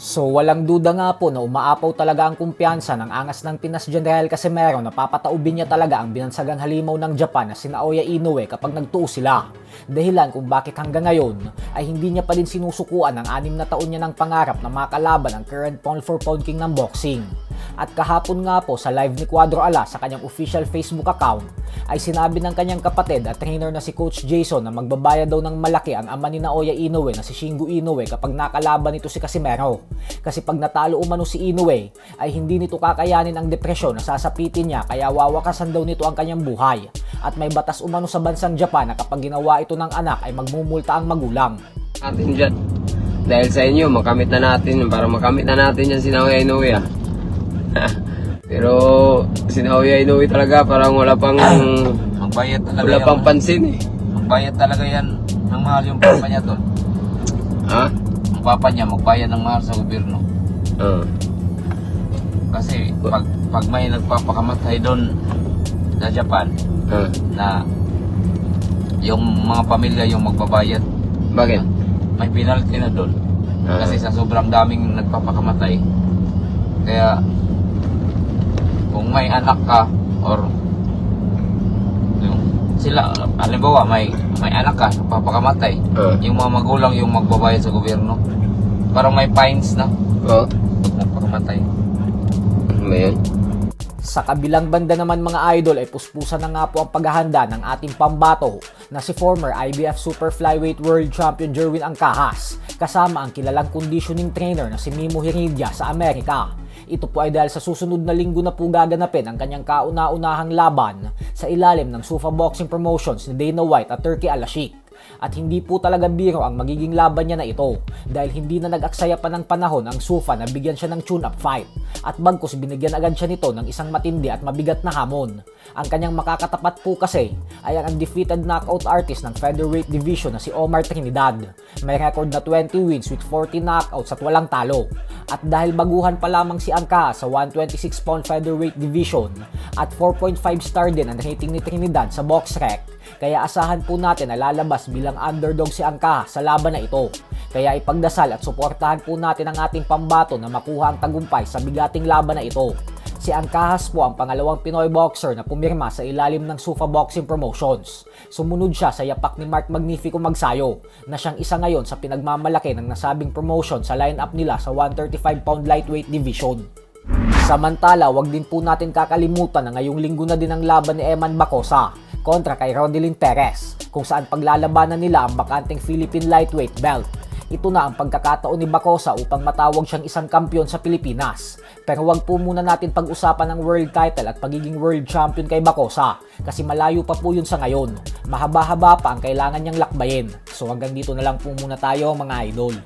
So walang duda nga po na umaapaw talaga ang kumpiyansa ng angas ng Pinas General Casimero na papataubin niya talaga ang binansagang halimaw ng Japan na si Naoya Inoue kapag nagtuo sila. Dahilan kung bakit hanggang ngayon ay hindi niya pa din sinusukuan ang 6 na taon niya ng pangarap na makalaban ang current pound for pound king ng boxing. At kahapon nga po sa live ni Cuadro Alas sa kanyang official Facebook account ay sinabi ng kanyang kapatid at trainer na si Coach Jason na magbabayad daw ng malaki ang ama ni Naoya Inoue na si Shingo Inoue kapag nakalaban nito si Casimero. Kasi pag natalo umano si Inoue ay hindi nito kakayanin ang depresyon na sasapitin niya kaya wawakasan daw nito ang kanyang buhay. At may batas umano sa bansang Japan na kapag ginawa ito ng anak ay magmumulta ang magulang. Atin dyan. Dahil sa inyo, makamit na natin. Para makamit na natin yan si Naoya Inoue. Pero si Naoya Inoue talaga parang wala pang Magbayad talaga wala yan. pang pansin eh. Magbayad talaga yan ng mahal yung papa niya doon. Ha? Ang papa niya magbayad ng mahal sa gobyerno. Kasi pag may nagpapakamatay doon sa Japan na yung mga pamilya yung magbabayad, Bakit? may penalty na doon. Kasi sa sobrang daming nagpapakamatay. Kaya kung may anak ka or yung sila, halimbawa may anak ka nagpapakamatay, yung mga magulang yung magbabayad sa gobyerno. Parang may fines na Oo. pag magpakamatay. Ano yan? Sa kabilang banda naman mga idol ay puspusan na nga po ang paghahanda ng ating pambato na si former IBF Super Flyweight World Champion Jerwin Angkahas kasama ang kilalang conditioning trainer na si Mimo Heredia sa Amerika. Ito po ay dahil sa susunod na linggo na po gaganapin ang kanyang kauna-unahang laban sa ilalim ng SUFA Boxing Promotions ni Dana White at Turki Al-Ashik. At hindi po talaga biro ang magiging laban niya na ito dahil hindi na nag-aksaya pa ng panahon ang SUFA na bigyan siya ng tune-up fight at bagkus binigyan agad siya nito ng isang matindi at mabigat na hamon. Ang kanyang makakatapat po kasi ay ang undefeated knockout artist ng featherweight division na si Omar Trinidad. May record na 20 wins with 40 knockouts at walang talo. At dahil baguhan pa lamang si Angka sa 126-pound featherweight division at 4.5 star din ang rating ni Trinidad sa BoxRec, kaya asahan po natin na lalabas bilang underdog si Angka sa laban na ito. Kaya ipagdasal at suportahan po natin ang ating pambato na makuha ang tagumpay sa bigating laban na ito. Si Angkahas po ang pangalawang Pinoy boxer na pumirma sa ilalim ng SUFA Boxing Promotions. Sumunod siya sa yapak ni Mark Magnifico Magsayo na siyang isa ngayon sa pinagmamalaki ng nasabing promotion sa lineup nila sa 135-pound lightweight division. Samantala, wag din po natin kakalimutan na ngayong linggo na din ang laban ni Eman Bacosa kontra kay Rodelyn Perez kung saan paglalabanan nila ang bakanteng Philippine lightweight belt. Ito na ang pagkakataon ni Bacosa upang matawag siyang isang kampiyon sa Pilipinas. Pero wag po muna natin pag-usapan ang world title at pagiging world champion kay Bacosa kasi malayo pa po yun sa ngayon. Mahaba-haba pa ang kailangan niyang lakbayin. So hanggang dito na lang po muna tayo mga idol.